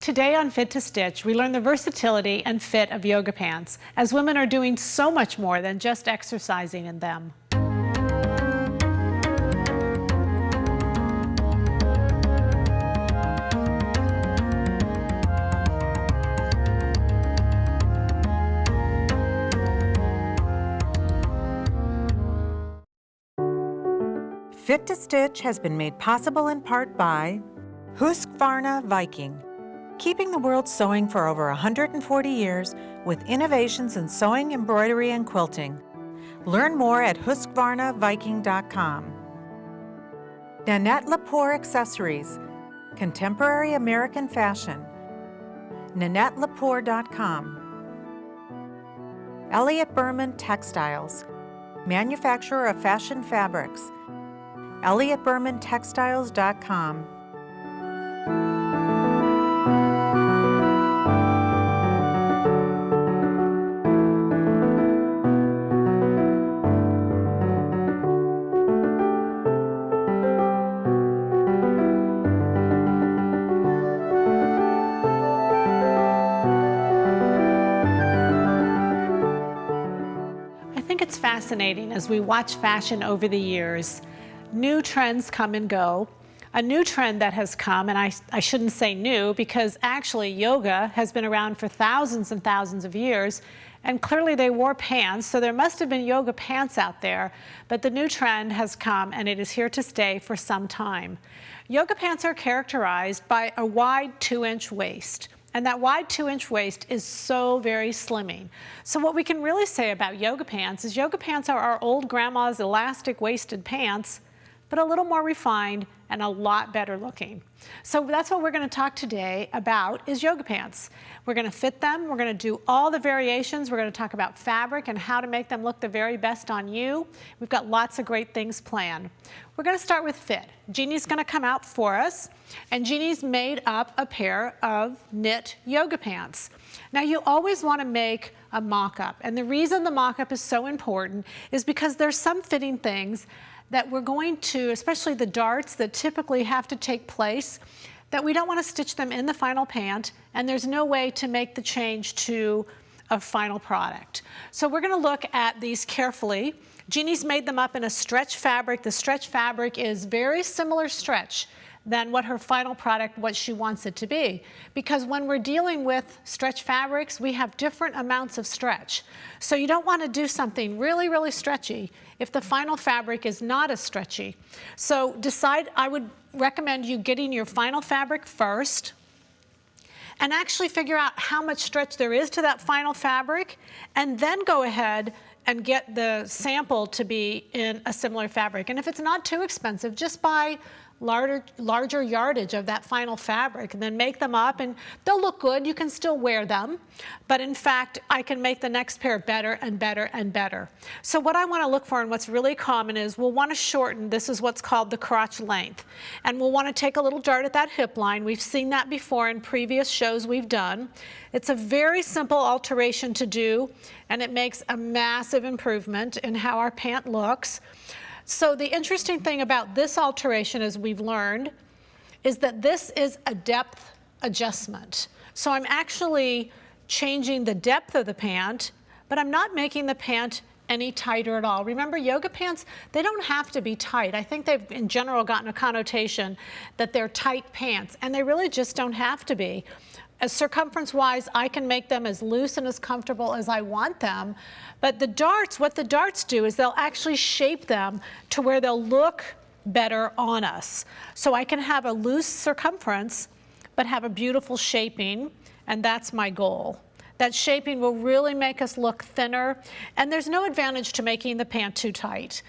Today on Fit to Stitch, we learn the versatility and fit of yoga pants, as women are doing so much more than just exercising in them. Fit to Stitch has been made possible in part by Husqvarna Viking, keeping the world sewing for over 140 years with innovations in sewing, embroidery, and quilting. Learn more at husqvarnaviking.com. Nanette Lepore Accessories, contemporary American fashion. NanetteLepore.com. Elliott Berman Textiles, manufacturer of fashion fabrics. ElliottBermanTextiles.com. I think it's fascinating as we watch fashion over the years. New trends come and go. A new trend that has come, and I shouldn't say new because actually yoga has been around for thousands and thousands of years, and clearly they wore pants, so there must have been yoga pants out there, but the new trend has come and it is here to stay for some time. Yoga pants are characterized by a wide 2-inch waist. And that wide 2-inch waist is so very slimming. So what we can really say about yoga pants is yoga pants are our old grandma's elastic waisted pants, but a little more refined and a lot better looking. So that's what we're going to talk today about is yoga pants. We're going to fit them, we're going to do all the variations, we're going to talk about fabric and how to make them look the very best on you. We've got lots of great things planned. We're going to start with fit. Jeannie's going to come out for us, and Jeannie's made up a pair of knit yoga pants. Now you always want to make a mock-up, and the reason the mock-up is so important is because there's some fitting things that we're going to, especially the darts that typically have to take place, that we don't want to stitch them in the final pant, and there's no way to make the change to a final product. So we're going to look at these carefully. Jeannie's made them up in a stretch fabric. The stretch fabric is very similar stretch than what her final product, what she wants it to be. Because when we're dealing with stretch fabrics, we have different amounts of stretch. So you don't want to do something really, really stretchy if the final fabric is not as stretchy. So I would recommend you getting your final fabric first and actually figure out how much stretch there is to that final fabric, and then go ahead and get the sample to be in a similar fabric. And if it's not too expensive, just buy larger yardage of that final fabric and then make them up, and they'll look good. You can still wear them, but in fact I can make the next pair better and better and better. So what I want to look for, and what's really common, is we'll want to shorten. This is what's called the crotch length, and we'll want to take a little dart at that hip line. We've seen that before in previous shows we've done. It's a very simple alteration to do, and it makes a massive improvement in how our pant looks. So the interesting thing about this alteration, as we've learned, is that this is a depth adjustment. So I'm actually changing the depth of the pant, but I'm not making the pant any tighter at all. Remember, yoga pants, they don't have to be tight. I think they've in general gotten a connotation that they're tight pants, and they really just don't have to be. As circumference-wise, I can make them as loose and as comfortable as I want them. But the darts, what the darts do is they'll actually shape them to where they'll look better on us. So I can have a loose circumference, but have a beautiful shaping, and that's my goal. That shaping will really make us look thinner, and there's no advantage to making the pant too tight.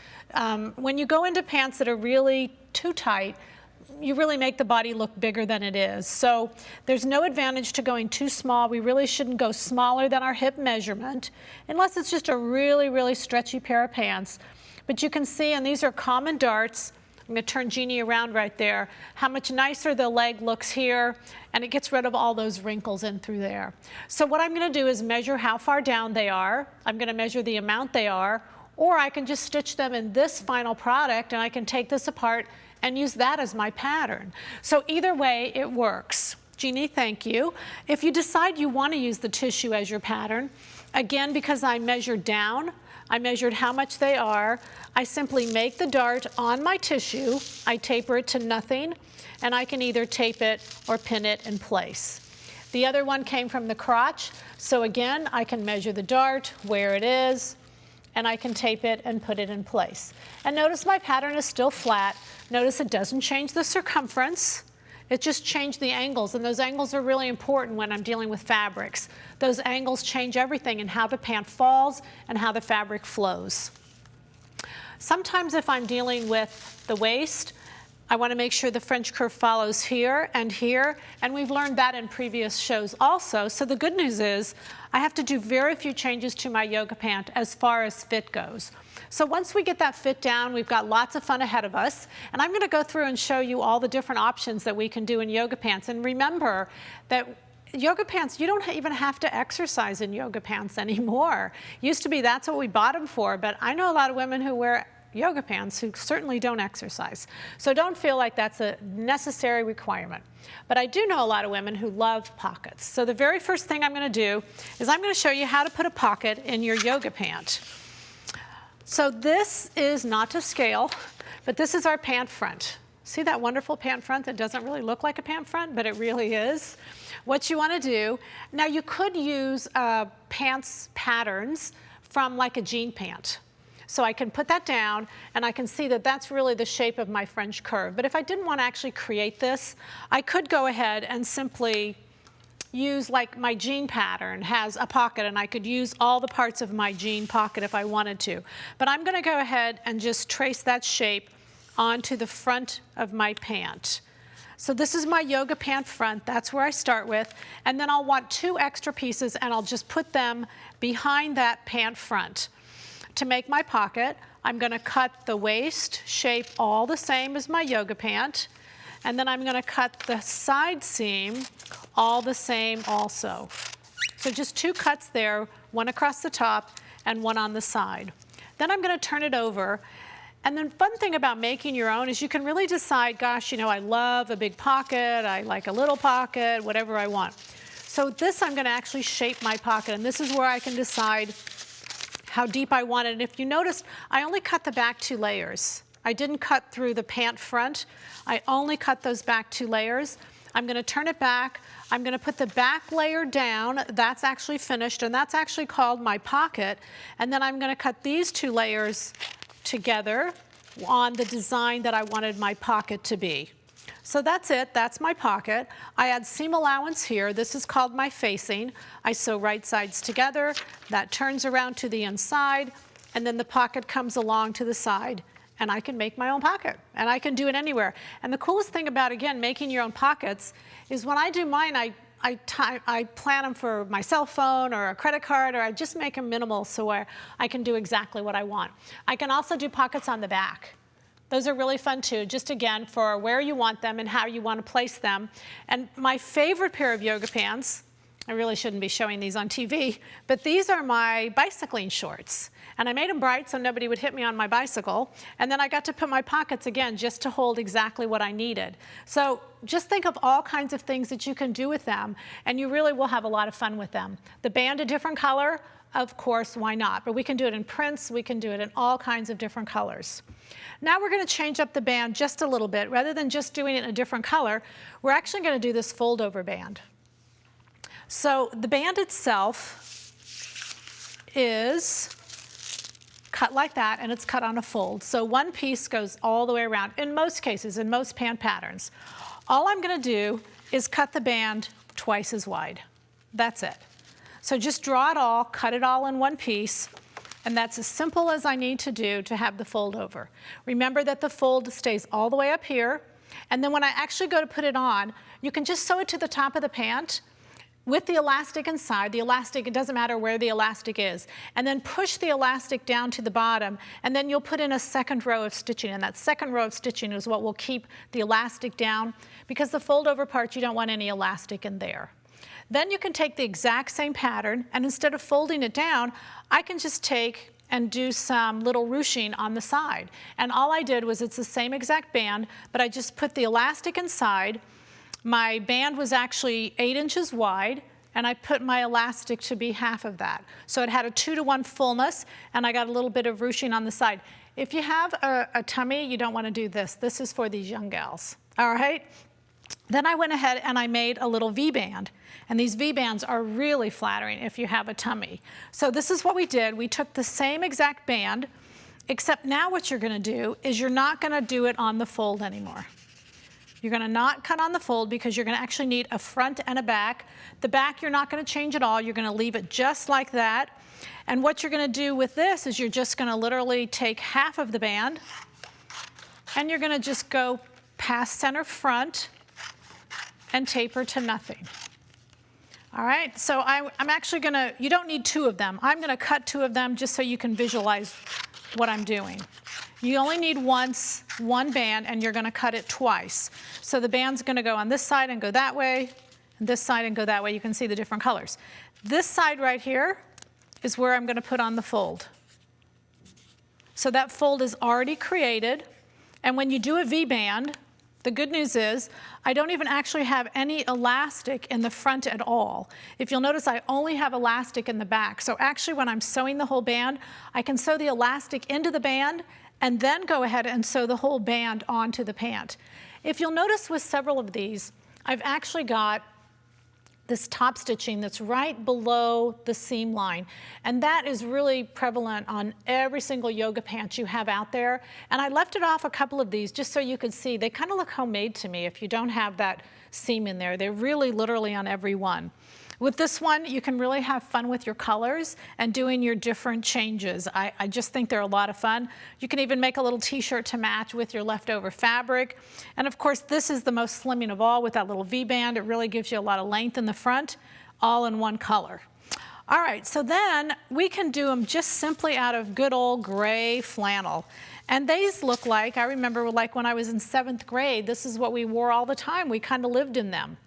When you go into pants that are really too tight, you really make the body look bigger than it is. So there's no advantage to going too small. We really shouldn't go smaller than our hip measurement, unless it's just a really, really stretchy pair of pants. But you can see, and these are common darts. I'm going to turn Jeannie around right there, how much nicer the leg looks here, and it gets rid of all those wrinkles in through there. So what I'm going to do is measure how far down they are. I'm going to measure the amount they are, or I can just stitch them in this final product, and I can take this apart and use that as my pattern. So either way, it works. Jeannie, thank you. If you decide you want to use the tissue as your pattern, again, because I measured down, I measured how much they are, I simply make the dart on my tissue, I taper it to nothing, and I can either tape it or pin it in place. The other one came from the crotch, so again, I can measure the dart, where it is, and I can tape it and put it in place. And notice my pattern is still flat. Notice it doesn't change the circumference. It just changed the angles, and those angles are really important when I'm dealing with fabrics. Those angles change everything in how the pant falls and how the fabric flows. Sometimes if I'm dealing with the waist, I want to make sure the French curve follows here, and we've learned that in previous shows also. So the good news is I have to do very few changes to my yoga pant as far as fit goes. So once we get that fit down, we've got lots of fun ahead of us. And I'm going to go through and show you all the different options that we can do in yoga pants. And remember that yoga pants, you don't even have to exercise in yoga pants anymore. Used to be that's what we bought them for, but I know a lot of women who wear yoga pants who certainly don't exercise. So don't feel like that's a necessary requirement. But I do know a lot of women who love pockets. So the very first thing I'm going to do is I'm going to show you how to put a pocket in your yoga pant. So this is not to scale, but this is our pant front. See that wonderful pant front that doesn't really look like a pant front, but it really is? What you want to do, now you could use pants patterns from like a jean pant. So I can put that down, and I can see that that's really the shape of my French curve. But if I didn't want to actually create this, I could go ahead and simply use, like my jean pattern has a pocket, and I could use all the parts of my jean pocket if I wanted to. But I'm going to go ahead and just trace that shape onto the front of my pant. So this is my yoga pant front. That's where I start with. And then I'll want 2 extra pieces, and I'll just put them behind that pant front. To make my pocket, I'm going to cut the waist shape all the same as my yoga pant. And then I'm going to cut the side seam all the same also. So just 2 cuts there, one across the top and one on the side. Then I'm going to turn it over. And the fun thing about making your own is you can really decide, gosh, you know, I love a big pocket, I like a little pocket, whatever I want. So this I'm going to actually shape my pocket, and this is where I can decide how deep I want it. And if you notice, I only cut the back 2 layers. I didn't cut through the pant front. I only cut those back 2 layers. I'm going to turn it back. I'm going to put the back layer down. That's actually finished, and that's actually called my pocket. And then I'm going to cut these 2 layers together on the design that I wanted my pocket to be. So that's it. That's my pocket. I add seam allowance here. This is called my facing. I sew right sides together. That turns around to the inside, and then the pocket comes along to the side. And I can make my own pocket, and I can do it anywhere. And the coolest thing about, again, making your own pockets is when I do mine, I plan them for my cell phone or a credit card, or I just make them minimal so where I can do exactly what I want. I can also do pockets on the back. Those are really fun too, just again for where you want them and how you want to place them. And my favorite pair of yoga pants, I really shouldn't be showing these on TV, but these are my bicycling shorts. And I made them bright so nobody would hit me on my bicycle. And then I got to put my pockets again just to hold exactly what I needed. So just think of all kinds of things that you can do with them, and you really will have a lot of fun with them. The band a different color, of course, why not? But we can do it in prints, we can do it in all kinds of different colors. Now we're going to change up the band just a little bit. Rather than just doing it in a different color, we're actually going to do this fold over band. So the band itself is cut like that, and it's cut on a fold. So one piece goes all the way around, in most cases, in most pant patterns. All I'm going to do is cut the band twice as wide. That's it. So just draw it all, cut it all in one piece, and that's as simple as I need to do to have the fold over. Remember that the fold stays all the way up here, and then when I actually go to put it on, you can just sew it to the top of the pant with the elastic inside. The elastic, it doesn't matter where the elastic is, and then push the elastic down to the bottom, and then you'll put in a second row of stitching, and that second row of stitching is what will keep the elastic down, because the fold over part, you don't want any elastic in there. Then you can take the exact same pattern, and instead of folding it down, I can just take and do some little ruching on the side. And all I did was, it's the same exact band, but I just put the elastic inside, My band was actually 8 inches wide, and I put my elastic to be half of that. So it had a 2-to-1 fullness, and I got a little bit of ruching on the side. If you have a tummy, you don't want to do this. This is for these young gals, all right? Then I went ahead and I made a little V-band. And these V-bands are really flattering if you have a tummy. So this is what we did. We took the same exact band, except now what you're going to do is you're not going to do it on the fold anymore. You're going to not cut on the fold because you're going to actually need a front and a back. The back you're not going to change at all. You're going to leave it just like that. And what you're going to do with this is you're just going to literally take half of the band and you're going to just go past center front and taper to nothing. All right, so I'm actually going to, you don't need 2 of them. I'm going to cut 2 of them just so you can visualize what I'm doing. You only need one band, and you're going to cut it twice. So the band's going to go on this side and go that way, and this side and go that way. You can see the different colors. This side right here is where I'm going to put on the fold. So that fold is already created, and when you do a V-band, the good news is I don't even actually have any elastic in the front at all. If you'll notice, I only have elastic in the back. So actually when I'm sewing the whole band, I can sew the elastic into the band and then go ahead and sew the whole band onto the pant. If you'll notice with several of these, I've actually got this top stitching that's right below the seam line. And that is really prevalent on every single yoga pant you have out there. And I left it off a couple of these just so you could see. They kind of look homemade to me if you don't have that seam in there. They're really literally on every one. With this one, you can really have fun with your colors and doing your different changes. I just think they're a lot of fun. You can even make a little t-shirt to match with your leftover fabric. And of course, this is the most slimming of all with that little V-band. It really gives you a lot of length in the front, all in one color. All right, so then we can do them just simply out of good old gray flannel. And these look like, I remember like when I was in 7th grade, this is what we wore all the time. We kind of lived in them.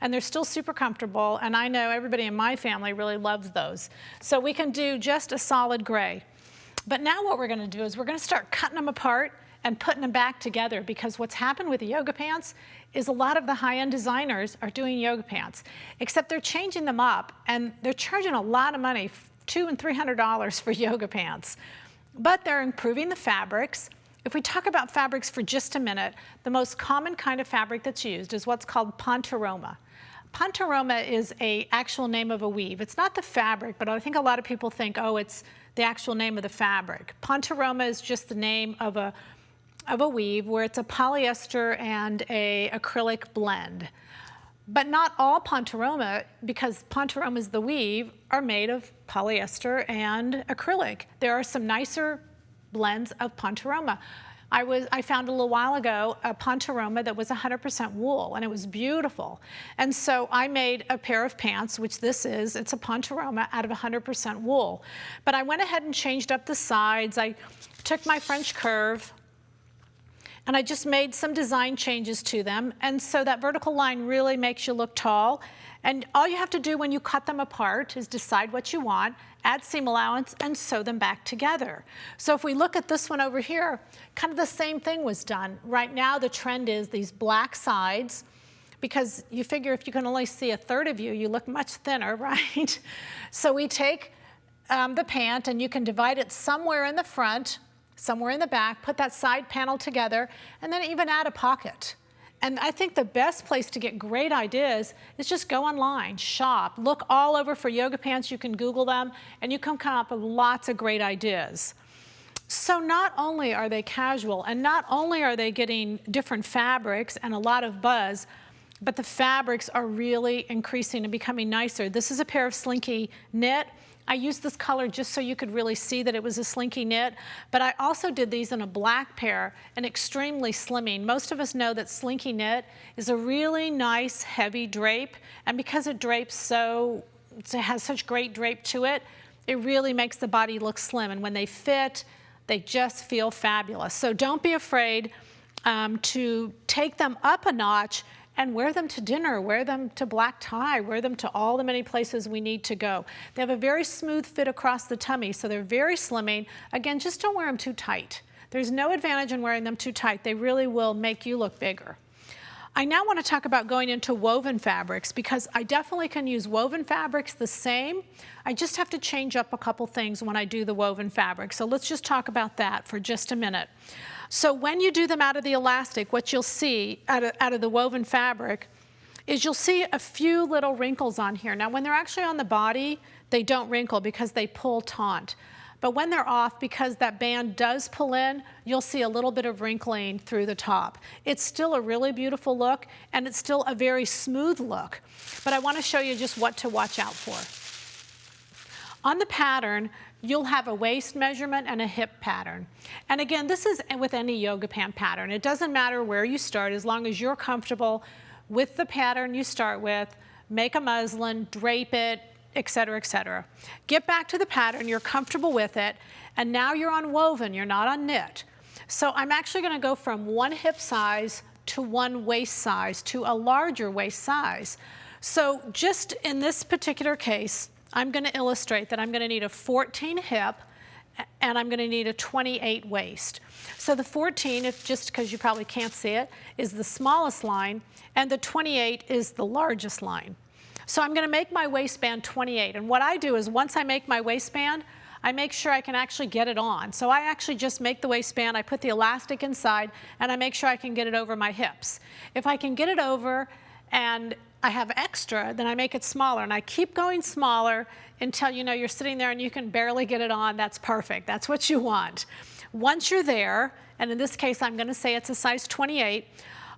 And they're still super comfortable, and I know everybody in my family really loves those. So we can do just a solid gray. But now what we're gonna do is we're gonna start cutting them apart and putting them back together, because what's happened with the yoga pants is a lot of the high-end designers are doing yoga pants, except they're changing them up, and they're charging a lot of money, $200 and $300 for yoga pants. But they're improving the fabrics. If we talk about fabrics for just a minute, the most common kind of fabric that's used is what's called pontoroma. Pontoroma is an actual name of a weave. It's not the fabric, but I think a lot of people think, oh, it's the actual name of the fabric. Pontoroma is just the name of a weave where it's a polyester and an acrylic blend. But not all pontoroma, because pontoroma is the weave, are made of polyester and acrylic. There are some nicer blends of pontoroma. I found a little while ago a pontoroma that was 100% wool, and it was beautiful. And so I made a pair of pants, which this is. It's a pontoroma out of 100% wool. But I went ahead and changed up the sides. I took my French curve, and I just made some design changes to them. And so that vertical line really makes you look tall. And all you have to do when you cut them apart is decide what you want, add seam allowance, and sew them back together. So if we look at this one over here, kind of the same thing was done. Right now the trend is these black sides, because you figure if you can only see a third of you, you look much thinner, right? So we take the pant, and you can divide it somewhere in the front, somewhere in the back, put that side panel together, and then even add a pocket. And I think the best place to get great ideas is just go online, shop, look all over for yoga pants. You can Google them, and you can come up with lots of great ideas. So not only are they casual, and not only are they getting different fabrics and a lot of buzz, but the fabrics are really increasing and becoming nicer. This is a pair of Slinky knit. I used this color just so you could really see that it was a Slinky knit, but I also did these in a black pair and extremely slimming. Most of us know that Slinky knit is a really nice heavy drape, and because it drapes so, it has such great drape to it, it really makes the body look slim, and when they fit, they just feel fabulous. So don't be afraid to take them up a notch and wear them to dinner, wear them to black tie, wear them to all the many places we need to go. They have a very smooth fit across the tummy, so they're very slimming. Again, just don't wear them too tight. There's no advantage in wearing them too tight. They really will make you look bigger. I now want to talk about going into woven fabrics because I definitely can use woven fabrics the same. I just have to change up a couple things when I do the woven fabric. So let's just talk about that for just a minute. So when you do them out of the elastic, what you'll see out of the woven fabric is you'll see a few little wrinkles on here. Now when they're actually on the body, they don't wrinkle because they pull taut. But when they're off, because that band does pull in, you'll see a little bit of wrinkling through the top. It's still a really beautiful look, and it's still a very smooth look. But I want to show you just what to watch out for. On the pattern, you'll have a waist measurement and a hip pattern. And again, this is with any yoga pant pattern. It doesn't matter where you start, as long as you're comfortable with the pattern you start with, make a muslin, drape it, etc., etc. Get back to the pattern, you're comfortable with it, and now you're on woven, you're not on knit. So I'm actually going to go from one hip size to one waist size to a larger waist size. So just in this particular case, I'm going to illustrate that I'm going to need a 14 hip and I'm going to need a 28 waist. So the 14, just because you probably can't see it, is the smallest line, and the 28 is the largest line. So I'm going to make my waistband 28, and what I do is once I make my waistband, I make sure I can actually get it on. So I actually just make the waistband, I put the elastic inside, and I make sure I can get it over my hips. If I can get it over and I have extra, then I make it smaller, and I keep going smaller until you're sitting there and you can barely get it on. That's perfect. That's what you want. Once you're there, and in this case I'm going to say it's a size 28,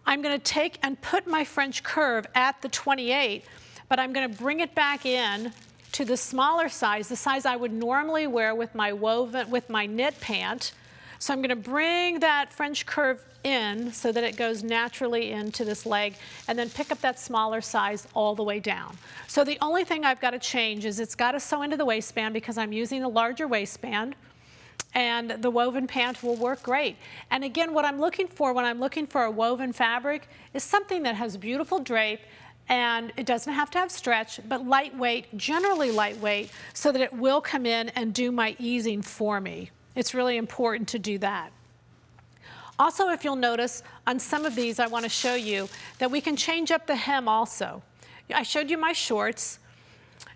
I'm going to take and put my French curve at the 28, but I'm going to bring it back in to the smaller size, the size I would normally wear with my knit pant. So I'm going to bring that French curve in so that it goes naturally into this leg, and then pick up that smaller size all the way down. So the only thing I've got to change is it's got to sew into the waistband because I'm using a larger waistband, and the woven pant will work great. And again, what I'm looking for when I'm looking for a woven fabric is something that has beautiful drape, and it doesn't have to have stretch, but lightweight, generally lightweight, so that it will come in and do my easing for me. It's really important to do that. Also, if you'll notice, on some of these I want to show you that we can change up the hem also. I showed you my shorts,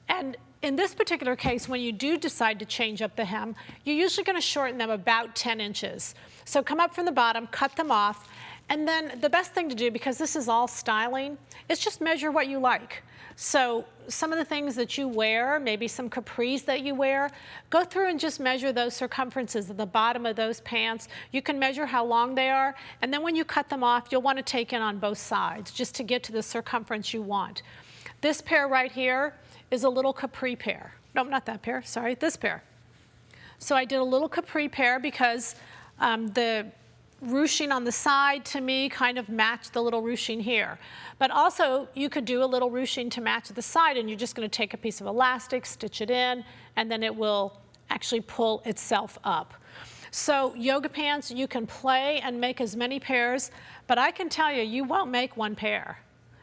and in this particular case, when you do decide to change up the hem, you're usually going to shorten them about 10 inches. So come up from the bottom, cut them off, and then the best thing to do, because this is all styling, is just measure what you like. So some of the things that you wear, maybe some capris that you wear, go through and just measure those circumferences at the bottom of those pants. You can measure how long they are, and then when you cut them off, you'll want to take in on both sides just to get to the circumference you want. This pair right here is a little capri pair. No, not that pair, sorry, this pair. So I did a little capri pair because the ruching on the side to me kind of matched the little ruching here. But also you could do a little ruching to match the side, and you're just going to take a piece of elastic, stitch it in, and then it will actually pull itself up. So yoga pants, you can play and make as many pairs, but I can tell you, you won't make one pair.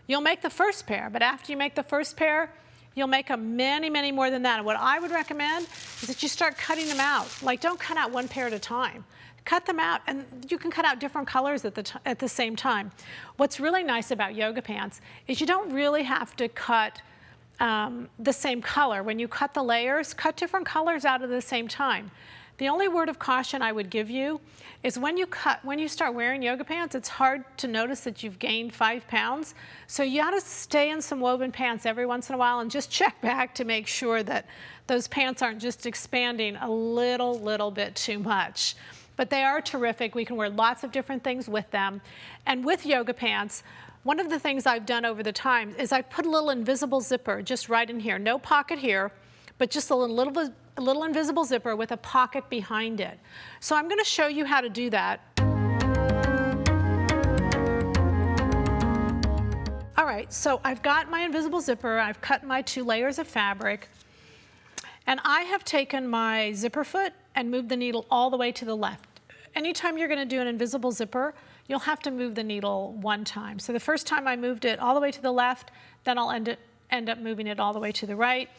You'll make the first pair, but after you make the first pair, you'll make many, many more than that. And what I would recommend is that you start cutting them out. Like, don't cut out one pair at a time. Cut them out, and you can cut out different colors at the same time. What's really nice about yoga pants is you don't really have to cut the same color. When you cut the layers, cut different colors out at the same time. The only word of caution I would give you is when you start wearing yoga pants, it's hard to notice that you've gained 5 pounds. So you ought to stay in some woven pants every once in a while and just check back to make sure that those pants aren't just expanding a little bit too much. But they are terrific. We can wear lots of different things with them. And with yoga pants, one of the things I've done over the time is I've put a little invisible zipper just right in here. No pocket here, but just a little invisible zipper with a pocket behind it. So I'm going to show you how to do that. All right, so I've got my invisible zipper. I've cut my 2 layers of fabric. And I have taken my zipper foot and moved the needle all the way to the left. Anytime you're going to do an invisible zipper, you'll have to move the needle one time. So the first time I moved it all the way to the left, then I'll end up moving it all the way to the right.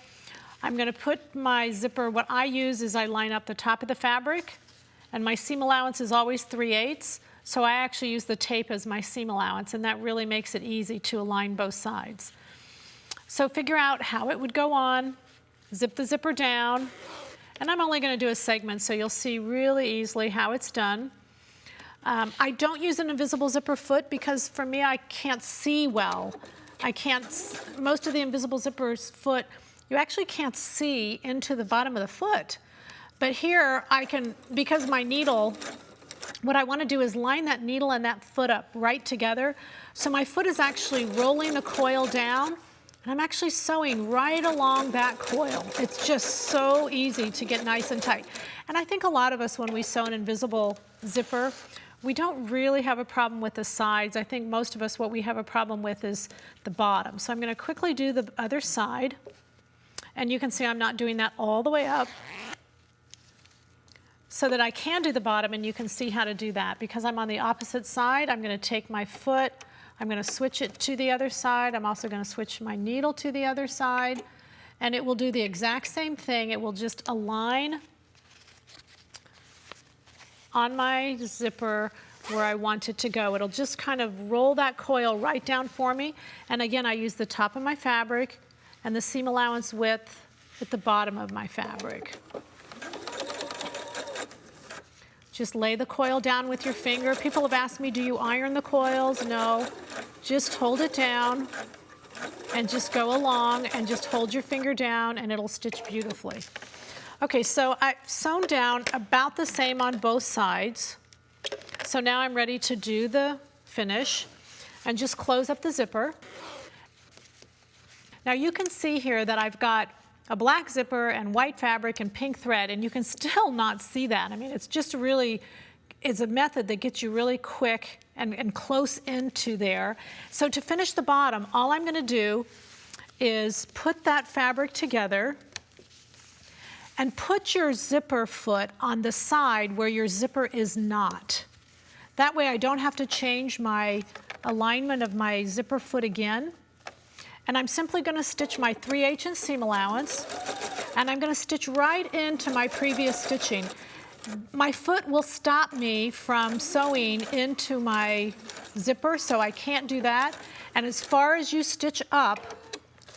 I'm going to put my zipper, what I use is I line up the top of the fabric, and my seam allowance is always 3/8. So I actually use the tape as my seam allowance, and that really makes it easy to align both sides. So figure out how it would go on, zip the zipper down, and I'm only going to do a segment so you'll see really easily how it's done. I don't use an invisible zipper foot because for me I can't see well. Most of the invisible zipper's foot, you actually can't see into the bottom of the foot. But here I can, because my needle, what I want to do is line that needle and that foot up right together. So my foot is actually rolling the coil down, and I'm actually sewing right along that coil. It's just so easy to get nice and tight. And I think a lot of us, when we sew an invisible zipper, we don't really have a problem with the sides. I think most of us, what we have a problem with is the bottom. So I'm going to quickly do the other side. And you can see I'm not doing that all the way up so that I can do the bottom, and you can see how to do that. Because I'm on the opposite side, I'm going to take my foot, I'm going to switch it to the other side. I'm also going to switch my needle to the other side. And it will do the exact same thing. It will just align on my zipper where I want it to go. It'll just kind of roll that coil right down for me. And again, I use the top of my fabric and the seam allowance width at the bottom of my fabric. Just lay the coil down with your finger. People have asked me, do you iron the coils? No, just hold it down and just go along and just hold your finger down and it'll stitch beautifully. Okay, so I've sewn down about the same on both sides. So now I'm ready to do the finish and just close up the zipper. Now you can see here that I've got a black zipper and white fabric and pink thread, and you can still not see that. I mean, it's just really, it's a method that gets you really quick and close into there. So to finish the bottom, all I'm gonna do is put that fabric together and put your zipper foot on the side where your zipper is not. That way I don't have to change my alignment of my zipper foot again. And I'm simply going to stitch my 3/8 inch seam allowance, and I'm going to stitch right into my previous stitching. My foot will stop me from sewing into my zipper, so I can't do that. And as far as you stitch up,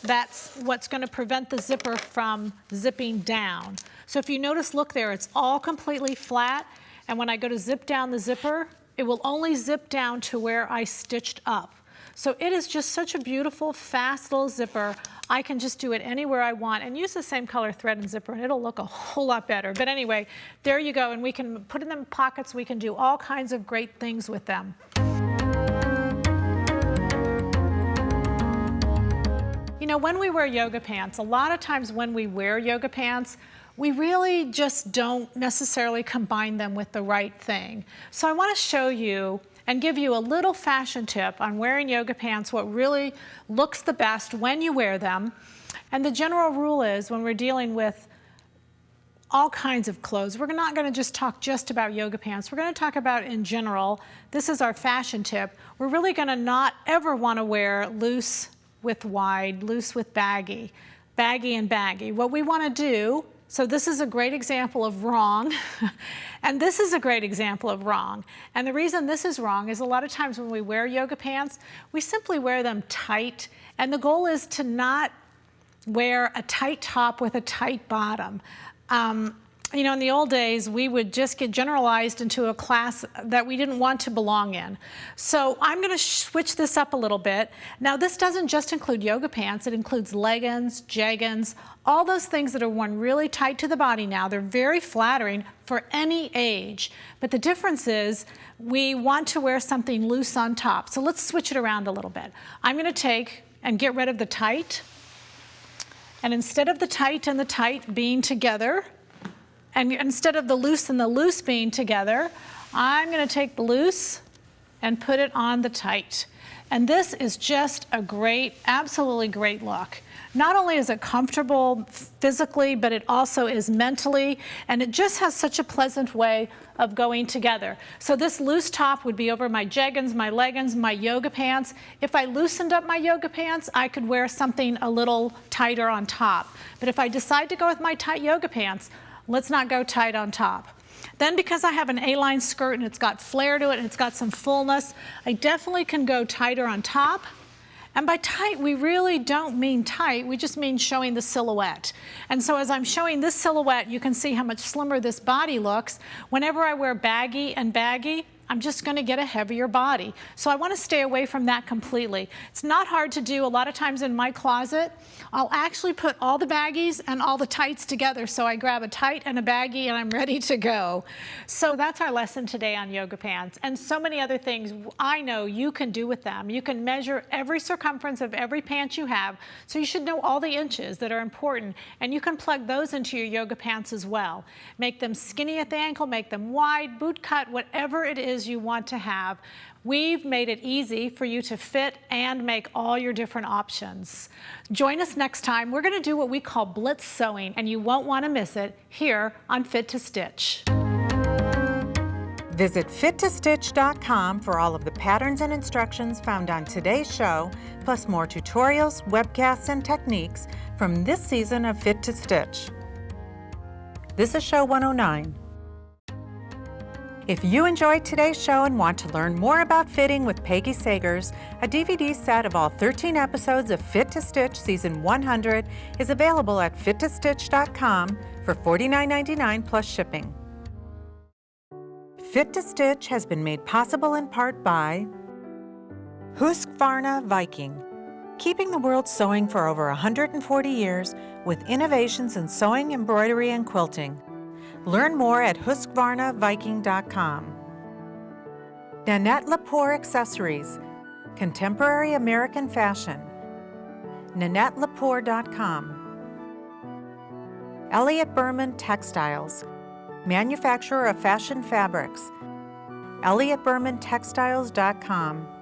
that's what's going to prevent the zipper from zipping down. So if you notice, look there, it's all completely flat, and when I go to zip down the zipper, it will only zip down to where I stitched up. So it is just such a beautiful, fast little zipper. I can just do it anywhere I want and use the same color thread and zipper, and it'll look a whole lot better. But anyway, there you go, and we can put them in pockets. We can do all kinds of great things with them. You know, when we wear yoga pants, a lot of times when we wear yoga pants, we really just don't necessarily combine them with the right thing. So I want to show you and give you a little fashion tip on wearing yoga pants, what really looks the best when you wear them. And the general rule is, when we're dealing with all kinds of clothes, we're not going to just talk just about yoga pants. We're going to talk about in general. This is our fashion tip. We're really going to not ever want to wear loose with wide, loose with baggy, baggy and baggy. What we want to do, so this is a great example of wrong, and this is a great example of wrong. And the reason this is wrong is a lot of times when we wear yoga pants, we simply wear them tight, and the goal is to not wear a tight top with a tight bottom. You know, in the old days, we would just get generalized into a class that we didn't want to belong in. So I'm going to switch this up a little bit. Now, this doesn't just include yoga pants. It includes leggings, jeggings, all those things that are worn really tight to the body now. They're very flattering for any age. But the difference is we want to wear something loose on top. So let's switch it around a little bit. I'm going to take and get rid of the tight. And instead of the tight and the tight being together, and instead of the loose and the loose being together, I'm going to take the loose and put it on the tight. And this is just a great, absolutely great look. Not only is it comfortable physically, but it also is mentally, and it just has such a pleasant way of going together. So this loose top would be over my jeggings, my leggings, my yoga pants. If I loosened up my yoga pants, I could wear something a little tighter on top. But if I decide to go with my tight yoga pants, let's not go tight on top. Then because I have an A-line skirt and it's got flare to it and it's got some fullness, I definitely can go tighter on top. And by tight, we really don't mean tight, we just mean showing the silhouette. And so as I'm showing this silhouette, you can see how much slimmer this body looks. Whenever I wear baggy and baggy, I'm just going to get a heavier body. So I want to stay away from that completely. It's not hard to do. A lot of times in my closet, I'll actually put all the baggies and all the tights together. So I grab a tight and a baggy and I'm ready to go. So that's our lesson today on yoga pants, and so many other things I know you can do with them. You can measure every circumference of every pant you have, so you should know all the inches that are important, and you can plug those into your yoga pants as well. Make them skinny at the ankle, make them wide, boot cut, whatever it is you want to have. We've made it easy for you to fit and make all your different options. Join us next time. We're going to do what we call blitz sewing, and you won't want to miss it here on Fit to Stitch. Visit fittostitch.com for all of the patterns and instructions found on today's show, plus more tutorials, webcasts, and techniques from this season of Fit to Stitch. This is show 109. If you enjoyed today's show and want to learn more about fitting with Peggy Sagers, a DVD set of all 13 episodes of Fit to Stitch Season 100 is available at fittostitch.com for $49.99 plus shipping. Fit to Stitch has been made possible in part by Husqvarna Viking, keeping the world sewing for over 140 years with innovations in sewing, embroidery, and quilting. Learn more at husqvarnaviking.com. Nanette Lepore Accessories, contemporary American fashion. NanetteLepore.com. Elliott Berman Textiles, manufacturer of fashion fabrics. ElliottBermanTextiles.com.